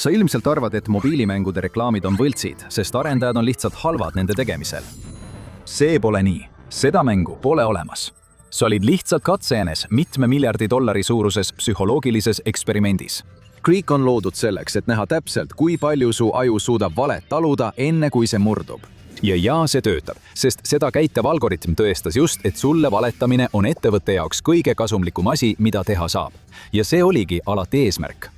Sa ilmselt arvad, et mobiilimängude reklaamid on võltsid, sest arendajad on lihtsalt halvad nende tegemisel. See pole nii. Seda mängu pole olemas. Sa olid lihtsalt katsejänes mitme miljardi dollari suuruses psühholoogilises eksperimendis. Creek on loodud selleks, et näha täpselt, kui palju su aju suudab valet taluda, enne kui see murdub. Ja see töötab, sest seda käitav algoritm tõestas just, et sulle valetamine on ettevõtte jaoks kõige kasumlikum asi, mida teha saab. Ja see oligi alati eesmärk.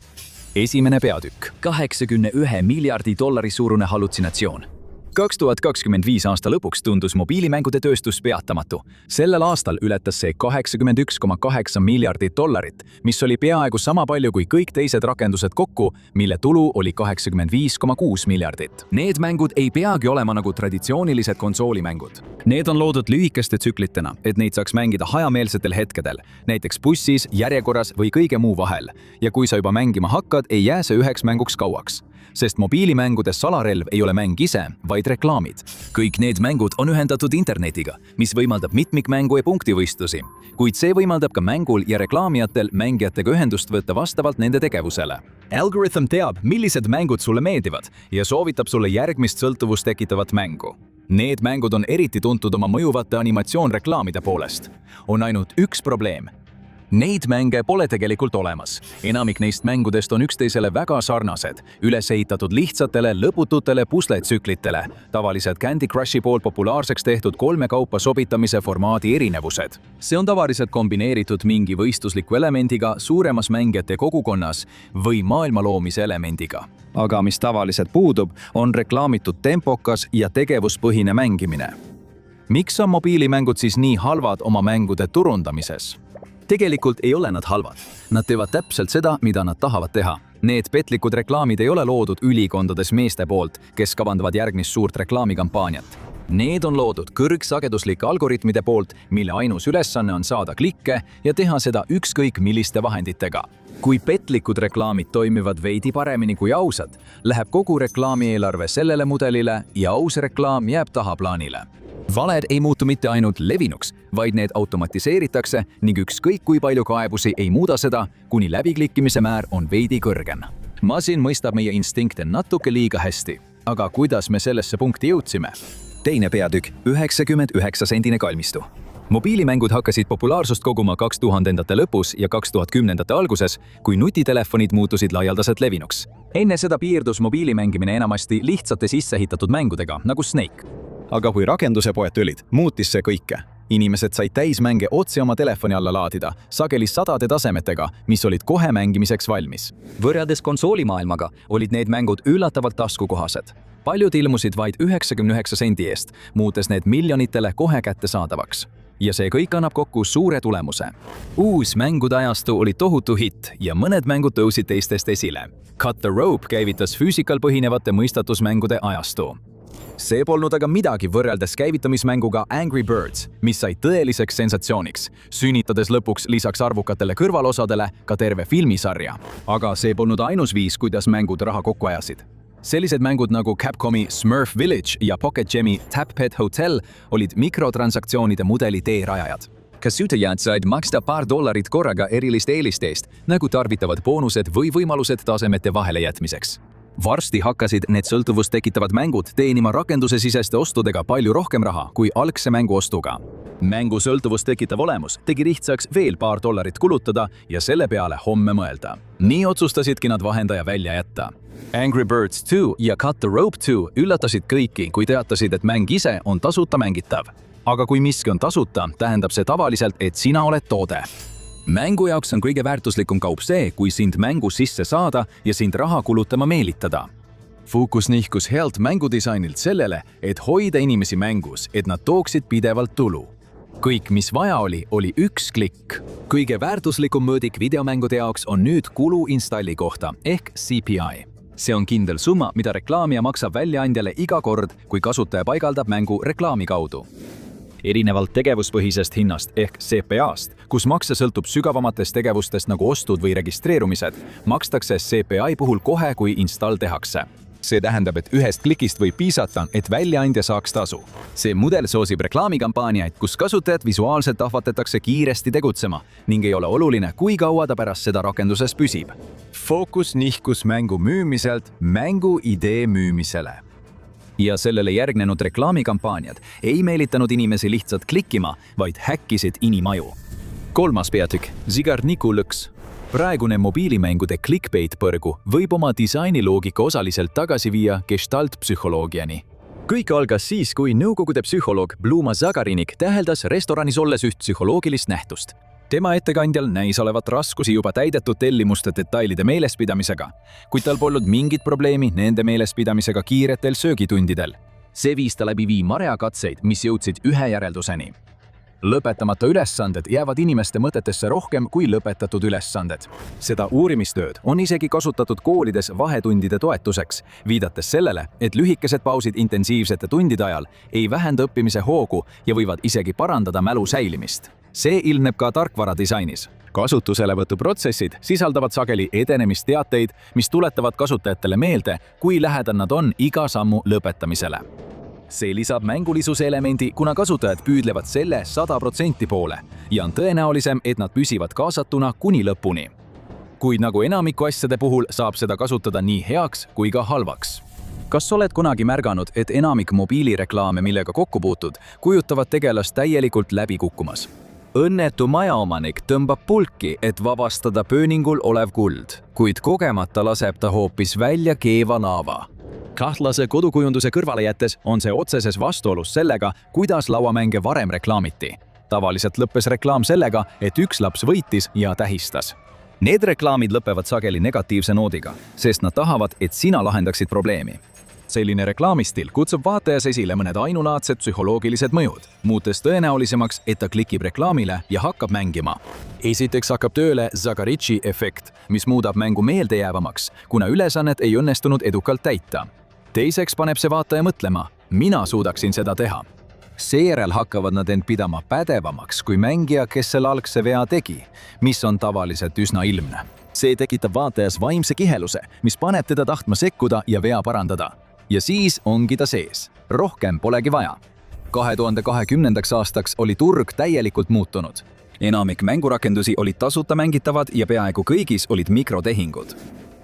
Esimene peatükk. 81 miljardi dollari suurune hallutsinatsioon. 2025 aasta lõpuks tundus mobiilimängude tööstus peatamatu. Sellel aastal ületas see 81,8 miljardit dollarit, mis oli peaaegu sama palju kui kõik teised rakendused kokku, mille tulu oli 85,6 miljardit. Need mängud ei peagi olema nagu traditsioonilised konsoolimängud. Need on loodud lühikeste tsüklitena, et neid saaks mängida hajameelsetel hetkedel, näiteks bussis, järjekorras või kõige muu vahel. Ja kui sa juba mängima hakkad, ei jää see üheks mänguks kauaks. Sest mobiilimängude salarelv ei ole mäng ise, vaid reklaamid. Kõik need mängud on ühendatud internetiga, mis võimaldab mitmikmängu ja punktivõistlusi, kuid see võimaldab ka mängul ja reklaamijatel mängijatega ühendust võtta vastavalt nende tegevusele. Algorithm teab, millised mängud sulle meeldivad ja soovitab sulle järgmist sõltuvust tekitavat mängu. Need mängud on eriti tuntud oma mõjuvate animatsioonreklaamide poolest. On ainult üks probleem. Neid mänge pole tegelikult olemas. Enamik neist mängudest on üksteisele väga sarnased, üles ehitatud lihtsatele, lõpututele pusletsüklitele, tavalised Candy Crushi poolt populaarseks tehtud 3 kaupa sobitamise formaadi erinevused. See on tavaliselt kombineeritud mingi võistlusliku elemendiga suuremas mängijate kogukonnas või maailma loomise elemendiga. Aga mis tavaliselt puudub, on reklaamitud tempokas ja tegevuspõhine mängimine. Miks on mobiilimängud siis nii halvad oma mängude turundamises? Tegelikult ei ole nad halvad. Nad teevad täpselt seda, mida nad tahavad teha. Need petlikud reklaamid ei ole loodud ülikondades meeste poolt, kes kavandavad järgmist suurt reklaamikampaaniat. Need on loodud kõrgsageduslike algoritmide poolt, mille ainus ülesanne on saada klikke ja teha seda ükskõik milliste vahenditega. Kui petlikud reklaamid toimivad veidi paremini kui ausad, läheb kogu reklaamieelarve sellele mudelile ja aus reklaam jääb tahaplaanile. Valed ei muutu mitte ainult levinuks, vaid need automatiseeritakse ning ükskõik kui palju kaebusi ei muuda seda, kuni läbiklikkimise määr on veidi kõrgem. Masin mõistab meie instinkte natuke liiga hästi. Aga kuidas me sellesse punkti jõudsime? Teine peatükk, 99-sendine kalmistu. Mobiilimängud hakkasid populaarsust koguma 2000-ndate lõpus ja 2010-ndate alguses, kui nutitelefonid muutusid laialdaselt levinuks. Enne seda piirdus mobiilimängimine enamasti lihtsate sisseehitatud mängudega, nagu Snake. Aga kui rakenduse poed tulid, muutis see kõike. Inimesed said täismänge otse oma telefoni alla laadida, sageli sadade tasemetega, mis olid kohe mängimiseks valmis. Võrreldes konsoolimaailmaga olid need mängud üllatavalt taskukohased. Paljud ilmusid vaid 99 sendi eest, muutes need miljonitele kohe kättesaadavaks. Ja see kõik annab kokku suure tulemuse. Uus mängude ajastu oli tohutu hitt ja mõned mängud tõusid teistest esile. Cut the Rope käivitas füüsikal põhinevate mõistatusmängude ajastu. See polnud aga midagi võrreldes käivitamismänguga Angry Birds, mis sai tõeliseks sensatsiooniks, sünnitades lõpuks lisaks arvukatele kõrvalosadele ka terve filmisarja. Aga see polnud ainus viis, kuidas mängud raha kokku ajasid. Sellised mängud nagu Capcomi Smurf Village ja Pocket Gemi Tap Pet Hotel olid mikrotransaktsioonide mudeli teerajajad. Kasutajad said maksta paar dollarit korraga eriliste eeliste eest, nagu tarvitavad boonused või võimalused tasemete vahele jätmiseks. Varsti hakkasid need sõltuvust tekitavad mängud teenima rakenduse siseste ostudega palju rohkem raha kui algse mängu ostuga. Mängu sõltuvust tekitav olemus tegi lihtsaks veel paar dollarit kulutada ja selle peale homme mõelda. Nii otsustasidki nad vahendaja välja jätta. Angry Birds 2 ja Cut the Rope 2 üllatasid kõiki, kui teatasid, et mäng ise on tasuta mängitav. Aga kui miski on tasuta, tähendab see tavaliselt, et sina oled toode. Mängu jaoks on kõige väärtuslikum kaup see, kui sind mängu sisse saada ja sind raha kulutama meelitada. Focus nihkus healt mängudisainilt sellele, et hoida inimesi mängus, et nad tooksid pidevalt tulu. Kõik, mis vaja oli üks klikk. Kõige väärtuslikum mõõdik videomängude jaoks on nüüd kulu installi kohta ehk CPI. See on kindel summa, mida reklaamija maksab väljaandjale iga kord, kui kasutaja paigaldab mängu reklaami kaudu. Erinevalt tegevuspõhisest hinnast ehk CPA-st, kus makse sõltub sügavamatest tegevustest nagu ostud või registreerumised, makstakse CPI puhul kohe, kui install tehakse. See tähendab, et ühest klikist võib piisata, et väljaandja saaks tasu. See mudel soosib reklaamikampaaniaid, kus kasutajad visuaalselt ahvatletakse kiiresti tegutsema ning ei ole oluline, kui kaua ta pärast seda rakenduses püsib. Fookus nihkus mängu müümiselt mängu idee müümisele. Ja sellele järgnenud reklaamikampaaniad ei meelitanud inimesi lihtsalt klikkima, vaid häkkisid inimaju. 3. peatükk, Zigarniku lõks. Praegune mobiilimängude clickbait-põrgu võib oma disainiloogika osaliselt tagasi viia gestalt-psühholoogiani. Kõik algas siis, kui nõukogude psühholoog Bluma Zagarinik täheldas restoranis olles üht psühholoogilist nähtust. Tema ettekandjal näis olevat raskusi juba täidetud tellimuste detailide meelespidamisega, kuid tal polnud mingit probleemi nende meelespidamisega kiiretel söögitundidel. See viis ta läbi viima reakatseid, mis jõudsid ühe järelduseni. Lõpetamata ülesanded jäävad inimeste mõtetesse rohkem kui lõpetatud ülesanded. Seda uurimistööd on isegi kasutatud koolides vahetundide toetuseks, viidates sellele, et lühikesed pausid intensiivsete tundide ajal ei vähenda õppimise hoogu ja võivad isegi parandada mälu säilimist. See ilmneb ka tarkvaradisainis. Kasutuselevõtuprotsessid sisaldavad sageli edenemisteateid, mis tuletavad kasutajatele meelde, kui lähedal nad on iga sammu lõpetamisele. See lisab mängulisuse elemendi, kuna kasutajad püüdlevad selle 100% poole ja on tõenäolisem, et nad püsivad kaasatuna kuni lõpuni. Kuid nagu enamiku asjade puhul saab seda kasutada nii heaks kui ka halvaks. Kas oled kunagi märganud, et enamik mobiilireklaame, millega kokku puutud, kujutavad tegelast täielikult läbi kukkumas? Õnnetu majaomanik tõmbab pulki, et vabastada pööningul olev kuld, kuid kogemata laseb ta hoopis välja keeva laava. Kahtlase kodukujunduse kõrvale jättes on see otseses vastuolus sellega, kuidas lauamänge varem reklaamiti. Tavaliselt lõppes reklaam sellega, et üks laps võitis ja tähistas. Need reklaamid lõpevad sageli negatiivse noodiga, sest nad tahavad, et sina lahendaksid probleemi. Selline reklaamistil kutsub vaatajas esile mõned ainulaadsed psühholoogilised mõjud, muutes tõenäolisemaks, et ta klikib reklaamile ja hakkab mängima. Esiteks hakkab tööle Zagarici efekt, mis muudab mängu meeldejäävamaks, kuna ülesannet ei õnnestunud edukalt täita. Teiseks paneb see vaataja mõtlema, mina suudaksin seda teha. Seejärel hakkavad nad end pidama pädevamaks kui mängija, kes selle algse vea tegi, mis on tavaliselt üsna ilmne. See tekitab vaatajas vaimse kiheluse, mis paneb teda tahtma sekkuda ja vea parandada. Ja siis ongi ta sees. Rohkem polegi vaja. 2020. aastaks oli turg täielikult muutunud. Enamik mängurakendusi olid tasuta mängitavad ja peaaegu kõigis olid mikrotehingud.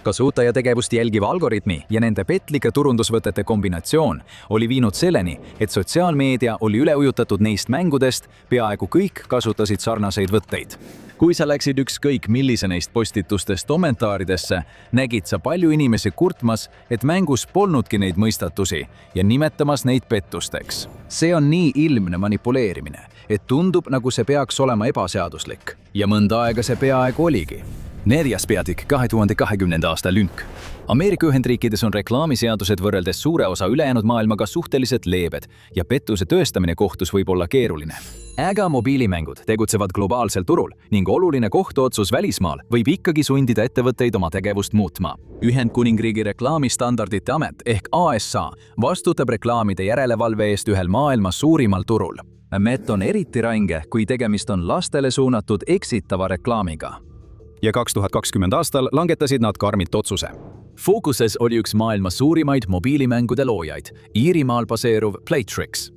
Kasutaja tegevust jälgiva algoritmi ja nende petlike turundusvõtete kombinatsioon oli viinud selleni, et sotsiaalmeedia oli üle ujutatud neist mängudest, peaaegu kõik kasutasid sarnaseid võtteid. Kui sa läksid ükskõik millise neist postitustest kommentaaridesse, nägid sa palju inimesi kurtmas, et mängus polnudki neid mõistatusi ja nimetamas neid pettusteks. See on nii ilmne manipuleerimine, et tundub, nagu see peaks olema ebaseaduslik. Ja mõnda aega see peaaegu oligi. 4. peatükk 2020. aasta lünk. Ameerika Ühendriikides on reklaamiseadused võrreldes suure osa ülejäänud maailmaga suhteliselt leebed ja pettuse tõestamine kohtus võib olla keeruline. Äga mobiilimängud tegutsevad globaalsel turul ning oluline kohtuotsus välismaal võib ikkagi sundida ettevõtteid oma tegevust muutma. Ühendkuningriigi reklaamistandardite amet ehk ASA vastutab reklaamide järelevalve eest ühel maailma suurimal turul. Amet on eriti range, kui tegemist on lastele suunatud eksitava reklaamiga. Ja 2020 aastal langetasid nad karmilt otsuse. Focuses oli üks maailma suurimaid mobiilimängude loojaid, Iirimaal baseeruv Playtrix.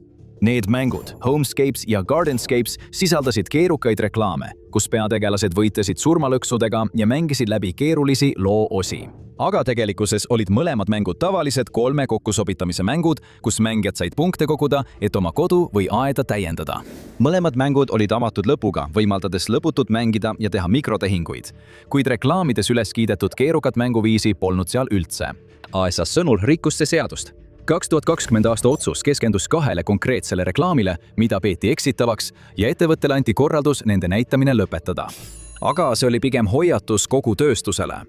Need mängud, Homescapes ja Gardenscapes, sisaldasid keerukaid reklaame, kus peategelased võitlesid surmalõksudega ja mängisid läbi keerulisi loo-osi. Aga tegelikkuses olid mõlemad mängud tavalised 3 kokkusobitamise mängud, kus mängijad said punkte koguda, et oma kodu või aeda täiendada. Mõlemad mängud olid avatud lõpuga, võimaldades lõputut mängida ja teha mikrotehinguid, kuid reklaamides üles kiidetud keerukat mänguviisi polnud seal üldse. ASA sõnul rikkus see seadust. 2020 aasta otsus keskendus 2 konkreetsele reklaamile, mida peeti eksitavaks ja ettevõttele anti korraldus nende näitamine lõpetada. Aga see oli pigem hoiatus kogu tööstusele.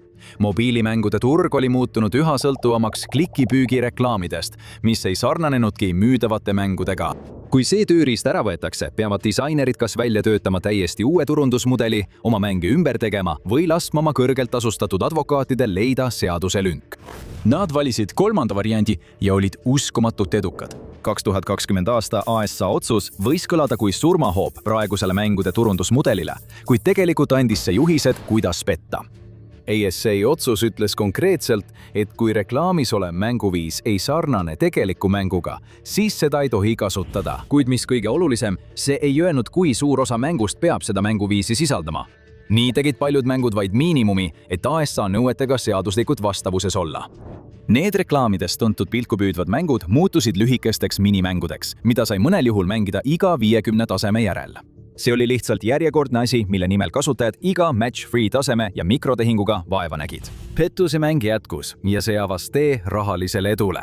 Mobiilimängude turg oli muutunud üha sõltuvamaks klikipüügi reklaamidest, mis ei sarnanenudki müüdavate mängudega. Kui see tööriist ära võetakse, peavad disainerid kas välja töötama täiesti uue turundusmudeli, oma mänge ümber tegema või laskma oma kõrgelt tasustatud advokaatidel leida seaduse lünk. Nad valisid 3. variandi ja olid uskumatult edukad. 2020 aasta ASA otsus võis kõlada kui surmahoop praegusele mängude turundusmudelile, kuid tegelikult andis see juhised, kuidas petta. ASA otsus ütles konkreetselt, et kui reklaamis olev mänguviis ei sarnane tegeliku mänguga, siis seda ei tohi kasutada. Kuid mis kõige olulisem, see ei öelnud, kui suur osa mängust peab seda mänguviisi sisaldama. Nii tegid paljud mängud vaid miinimumi, et ASA nõuetega seaduslikult vastavuses olla. Need reklaamidest tuntud pilku püüdvad mängud muutusid lühikesteks minimängudeks, mida sai mõnel juhul mängida iga 50 taseme järel. See oli lihtsalt järjekordne asi, mille nimel kasutajad iga match-free taseme ja mikrotehinguga vaeva nägid. Pettuse mäng jätkus ja see avas tee rahalisele edule.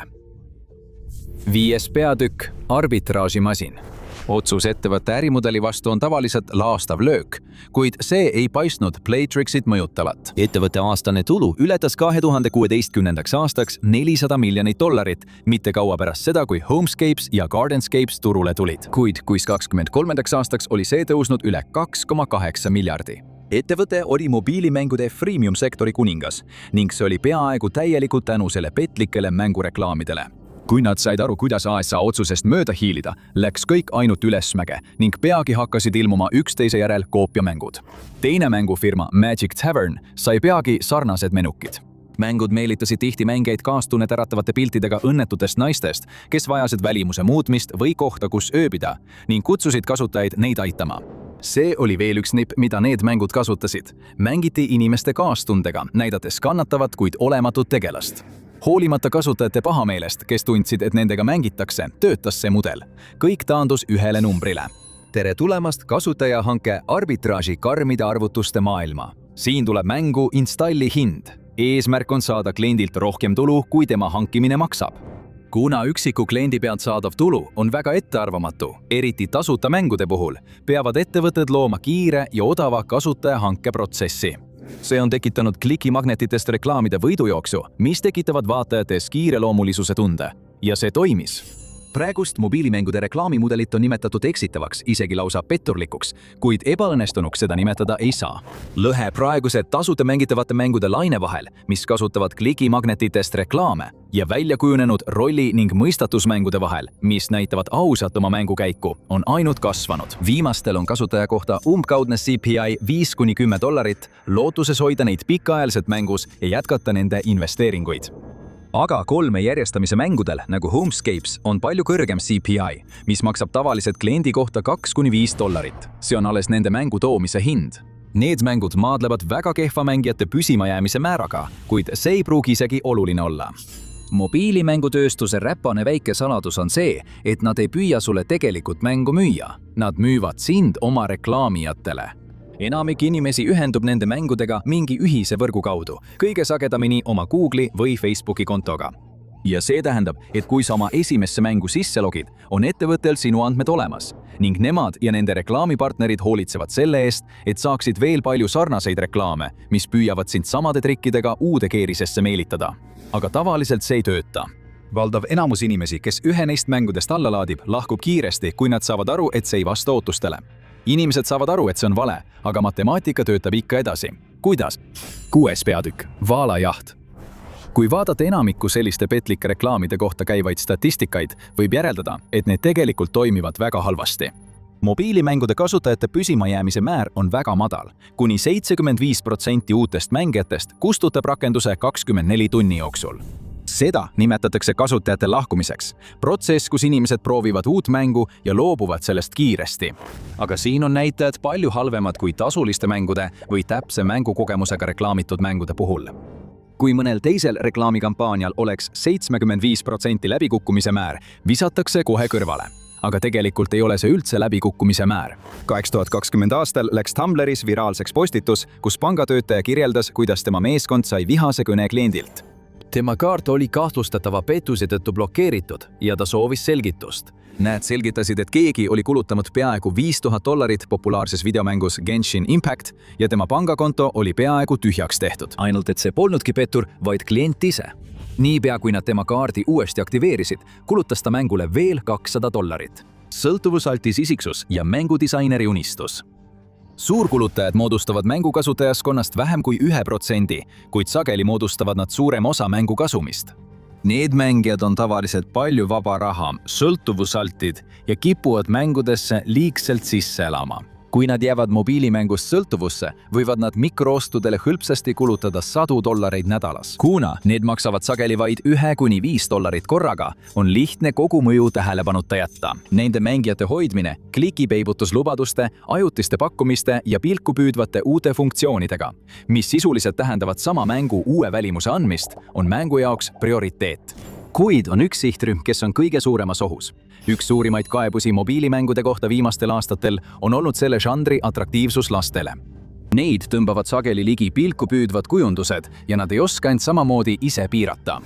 5. peatükk – arbitraažimasin. Otsus ettevõtte ärimudeli vastu on tavaliselt laastav löök, kuid see ei paistnud Playtrixit mõjutavat. Ettevõtte aastane tulu ületas 2016. aastaks $400 miljonit, mitte kaua pärast seda, kui Homescapes ja Gardenscapes turule tulid. Kuid 2023. aastaks oli see tõusnud üle 2,8 miljardi. Ettevõte oli mobiilimängude freemium-sektori kuningas ning see oli peaaegu täielikult tänu selle petlikele mängureklaamidele. Kui nad said aru, kuidas ASA otsusest mööda hiilida, läks kõik ainult ülesmäge ning peagi hakkasid ilmuma üksteise järel koopiamängud. Teine mängufirma Magic Tavern sai peagi sarnased menukid. Mängud meelitasid tihti mängijaid kaastunnet äratavate piltidega õnnetutest naistest, kes vajasid välimuse muutmist või kohta, kus ööbida, ning kutsusid kasutajaid neid aitama. See oli veel üks nipp, mida need mängud kasutasid. Mängiti inimeste kaastundega, näidates kannatavat, kuid olematut tegelast. Hoolimata kasutajate pahameelest, kes tundsid, et nendega mängitakse, töötas see mudel. Kõik taandus ühele numbrile. Tere tulemast kasutajahanke arbitraaži karmide arvutuste maailma. Siin tuleb mängu installi hind. Eesmärk on saada kliendilt rohkem tulu, kui tema hankimine maksab. Kuna üksiku kliendi pealt saadav tulu on väga ettearvamatu, eriti tasuta mängude puhul, peavad ettevõtted looma kiire ja odava kasutajahanke protsessi. See on tekitanud klikimagnetitest reklaamide võidujooksu, mis tekitavad vaatajates kiireloomulisuse tunde. Ja see toimis. Praegust mobiilimängude reklaamimudelit on nimetatud eksitavaks, isegi lausa petturlikuks, kuid ebaõnnestunuks seda nimetada ei saa. Lõhe praeguse tasuta mängitavate mängude laine vahel, mis kasutavad klikimagnetitest reklaame, ja väljakujunenud rolli- ning mõistatusmängude vahel, mis näitavad ausalt oma mängukäiku, on ainult kasvanud. Viimastel on kasutaja kohta umbkaudne CPI $5–10, lootuses hoida neid pikaajaliselt mängus ja jätkata nende investeeringuid. Aga 3 järjestamise mängudel, nagu Homescapes, on palju kõrgem CPI, mis maksab tavaliselt kliendi kohta $2–5. See on alles nende mängu toomise hind. Need mängud maadlevad väga kehva mängijate püsimajäämise määraga, kuid see ei pruugi isegi oluline olla. Mobiilimängutööstuse räpane väike saladus on see, et nad ei püüa sulle tegelikult mängu müüa. Nad müüvad sind oma reklaamijatele. Enamik inimesi ühendub nende mängudega mingi ühise võrgu kaudu, kõige sagedamini oma Google'i või Facebooki kontoga. Ja see tähendab, et kui sa oma esimesse mängu sisse logid, on ettevõttel sinu andmed olemas ning nemad ja nende reklaamipartnerid hoolitsevad selle eest, et saaksid veel palju sarnaseid reklaame, mis püüavad sind samade trikkidega uude keerisesse meelitada. Aga tavaliselt see ei tööta. Valdav enamus inimesi, kes ühe neist mängudest alla laadib, lahkub kiiresti, kui nad saavad aru, et see ei vasta ootustele. Inimesed saavad aru, et see on vale, aga matemaatika töötab ikka edasi. Kuidas? 6. peatükk – Vaalajaht. Kui vaadata enamikku selliste petlike reklaamide kohta käivaid statistikaid, võib järeldada, et need tegelikult toimivad väga halvasti. Mobiilimängude kasutajate püsimajäämise määr on väga madal. Kuni 75% uutest mängijatest kustutab rakenduse 24 tunni jooksul. Seda nimetatakse kasutajate lahkumiseks. Protsess, kus inimesed proovivad uut mängu ja loobuvad sellest kiiresti. Aga siin on näitajad palju halvemad kui tasuliste mängude või täpse mängukogemusega reklaamitud mängude puhul. Kui mõnel teisel reklaamikampaanial oleks 75% läbikukkumise määr, visatakse kohe kõrvale. Aga tegelikult ei ole see üldse läbikukkumise määr. 2020 aastal läks Tumblris viraalseks postitus, kus pangatöötaja kirjeldas, kuidas tema meeskond sai vihase kõne kliendilt. Tema kaart oli kahtlustatava pettuse tõttu blokeeritud ja ta soovis selgitust. Nad selgitasid, et keegi oli kulutanud peaaegu $5000 populaarses videomängus Genshin Impact ja tema pangakonto oli peaaegu tühjaks tehtud. Ainult et see polnudki pettur, vaid klient ise. Niipea kui nad tema kaardi uuesti aktiveerisid, kulutas ta mängule veel $200. Sõltuvusaltis isiksus ja mängudisaineri unistus. Suurkulutajad moodustavad mängukasutajaskonnast vähem kui 1%, kuid sageli moodustavad nad suurem osa mängu kasumist. Need mängijad on tavaliselt palju vaba raha, sõltuvusaltid ja kipuvad mängudesse liigselt sisse elama. Kui nad jäävad mobiilimängust sõltuvusse, võivad nad mikroostudele hõlpsasti kulutada $100 nädalas. Kuna need maksavad sageli vaid $1–5 korraga, on lihtne kogu mõju tähelepanuta jätta. Nende mängijate hoidmine klikipeibutuslubaduste, ajutiste pakkumiste ja pilku püüdvate uute funktsioonidega, mis sisuliselt tähendavad sama mängu uue välimuse andmist, on mängu jaoks prioriteet. Kuid on üks sihtrühm, kes on kõige suuremas ohus. Üks suurimaid kaebusi mobiilimängude kohta viimastel aastatel on olnud selle žanri atraktiivsus lastele. Neid tõmbavad sageli ligi pilku püüdvad kujundused ja nad ei oska end samamoodi ise piirata.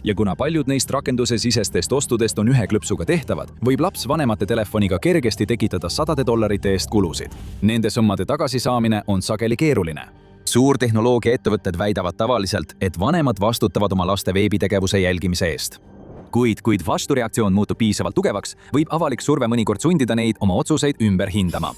Ja kuna paljud neist rakenduse sisestest ostudest on ühe klõpsuga tehtavad, võib laps vanemate telefoniga kergesti tekitada $100 eest kulusid. Nende summade tagasisaamine on sageli keeruline. Suurtehnoloogiaettevõtted väidavad tavaliselt, et vanemad vastutavad oma laste veebitegevuse jälgimise eest. Kuid vastureaktsioon muutub piisavalt tugevaks, võib avalik surve mõnikord sundida neid oma otsuseid ümber hindama.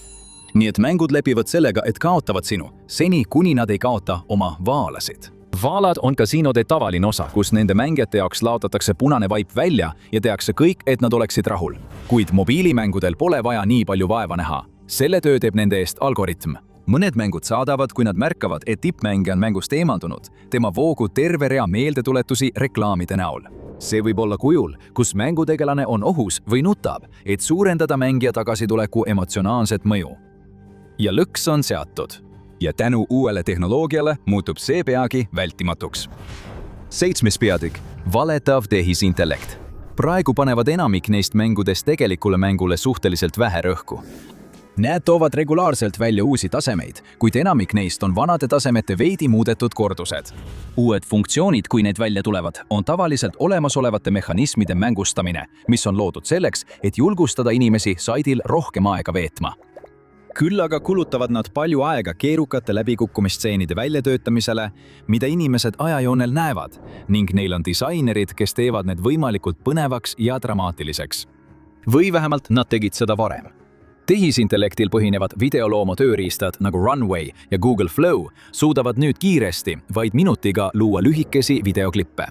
Nii et mängud lepivad sellega, et kaotavad sinu, seni kuni nad ei kaota oma vaalasid. Vaalad on kasiinode tavaline osa, kus nende mängijate jaoks laotatakse punane vaip välja ja tehakse kõik, et nad oleksid rahul. Kuid mobiilimängudel pole vaja nii palju vaeva näha. Selle töö teeb nende eest algoritm. Mõned mängud saadavad, kui nad märkavad, et tippmängija on mängust eemaldunud, tema voogu terve rea meeldetuletusi reklaamide näol. See võib olla kujul, kus mängutegelane on ohus või nutab, et suurendada mängija tagasituleku emotsionaalset mõju. Ja lõks on seatud. Ja tänu uuele tehnoloogiale muutub see peagi vältimatuks. 7. peatükk. Valetav tehisintellekt. Praegu panevad enamik neist mängudest tegelikule mängule suhteliselt vähe rõhku. Need toovad regulaarselt välja uusi tasemeid, kuid enamik neist on vanade tasemete veidi muudetud kordused. Uued funktsioonid, kui need välja tulevad, on tavaliselt olemasolevate mehhanismide mängustamine, mis on loodud selleks, et julgustada inimesi saidil rohkem aega veetma. Küll aga kulutavad nad palju aega keerukate läbikukkumisstseenide väljatöötamisele, mida inimesed ajajoonel näevad, ning neil on disainerid, kes teevad need võimalikult põnevaks ja dramaatiliseks. Või vähemalt nad tegid seda varem. Tehisintellektil põhinevad videoloomo tööriistad nagu Runway ja Google Flow suudavad nüüd kiiresti, vaid minutiga luua lühikesi videoklippe.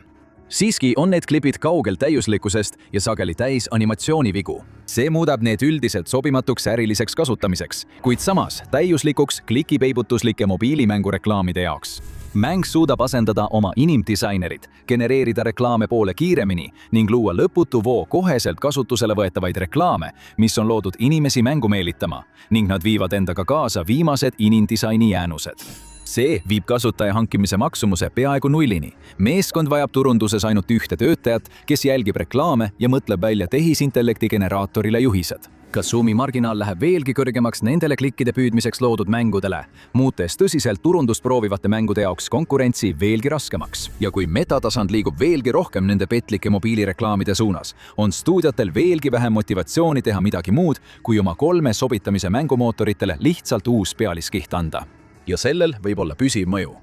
Siiski on need klipid kaugel täiuslikkusest ja sageli täis animatsioonivigu. See muudab need üldiselt sobimatuks äriliseks kasutamiseks, kuid samas täiuslikuks klikipeibutuslike mobiilimängureklaamide jaoks. Mäng suudab asendada oma inimdisainerid, genereerida reklaame poole kiiremini ning luua lõputu voo koheselt kasutusele võetavaid reklaame, mis on loodud inimesi mängu meelitama, ning nad viivad endaga kaasa viimased inimdisaini jäänused. See viib kasutaja hankimise maksumuse peaaegu nullini. Meeskond vajab turunduses ainult ühte töötajat, kes jälgib reklaame ja mõtleb välja tehisintellekti generaatorile juhised. Kasumi marginaal läheb veelgi kõrgemaks nendele klikkide püüdmiseks loodud mängudele, muutes tõsiselt turundust proovivate mängude jaoks konkurentsi veelgi raskemaks. Ja kui metatasand liigub veelgi rohkem nende petlike mobiilireklaamide suunas, on stuudiotel veelgi vähem motivatsiooni teha midagi muud, kui oma 3 sobitamise mängumootoritele lihtsalt uus pealiskiht anda. Ja sellel võib olla püsiv mõju.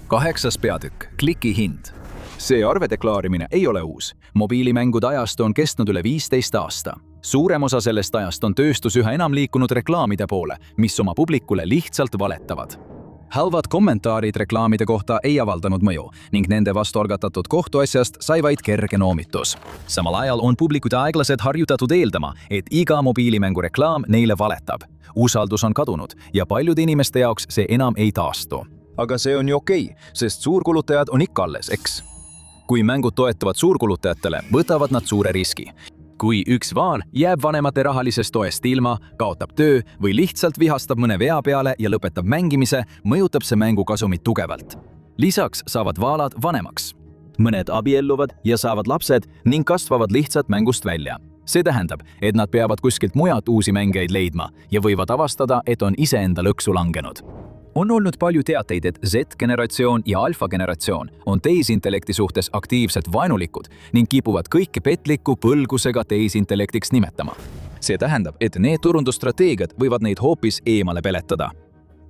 8. peatükk. Kliki hind. See arvedeklaarimine ei ole uus. Mobiilimängude ajastu on kestnud üle 15 aasta. Suurem osa sellest ajast on tööstus üha enam liikunud reklaamide poole, mis oma publikule lihtsalt valetavad. Halvad kommentaarid reklaamide kohta ei avaldanud mõju ning nende vastu algatatud kohtuasjast sai vaid kerge noomitus. Samal ajal on publikud aeglased harjutatud eeldama, et iga mobiilimängu reklaam neile valetab. Usaldus on kadunud ja paljude inimeste jaoks see enam ei taastu. Aga see on ju okei, sest suurkulutajad on ikka alles, eks? Kui mängud toetavad suurkulutajatele, võtavad nad suure riski. Kui üks vaan jääb vanemate rahalisest toest ilma, kaotab töö või lihtsalt vihastab mõne vea peale ja lõpetab mängimise, mõjutab see mängu kasumit tugevalt. Lisaks saavad vaalad vanemaks. Mõned abielluvad ja saavad lapsed ning kasvavad lihtsalt mängust välja. See tähendab, et nad peavad kuskilt mujalt uusi mängijaid leidma ja võivad avastada, et on iseenda lõksu langenud. On olnud palju teateid, et Z-generatsioon ja alfa-generatsioon on tehisintellekti suhtes aktiivselt vaenulikud ning kipuvad kõike petliku põlgusega tehisintellektiks nimetama. See tähendab, et need turundusstrateegiad võivad neid hoopis eemale peletada.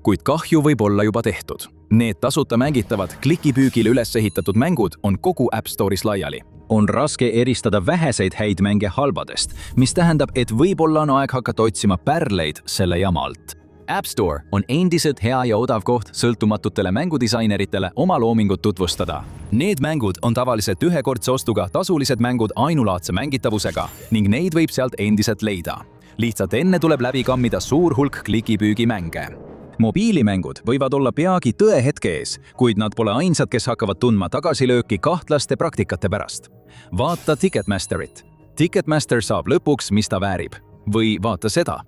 Kuid kahju võib olla juba tehtud. Need tasuta mängitavad klikipüügile üles ehitatud mängud on kogu App Store'is laiali. On raske eristada väheseid häid mänge halbadest, mis tähendab, et võib-olla on aeg hakata otsima pärleid selle jama alt. App Store on endiselt hea ja odav koht sõltumatutele mängudisaineritele oma loomingut tutvustada. Need mängud on tavaliselt ühekordse ostuga tasulised mängud ainulaadse mängitavusega ning neid võib sealt endiselt leida. lihtsalt enne tuleb läbi kammida suur hulk klikipüügimänge. mobiilimängud võivad olla peagi tõehetke ees, kuid nad pole ainsad, kes hakkavad tundma tagasilööki kahtlaste praktikate pärast. Vaata Ticketmasterit. Ticketmaster saab lõpuks, mis ta väärib. Või vaata seda.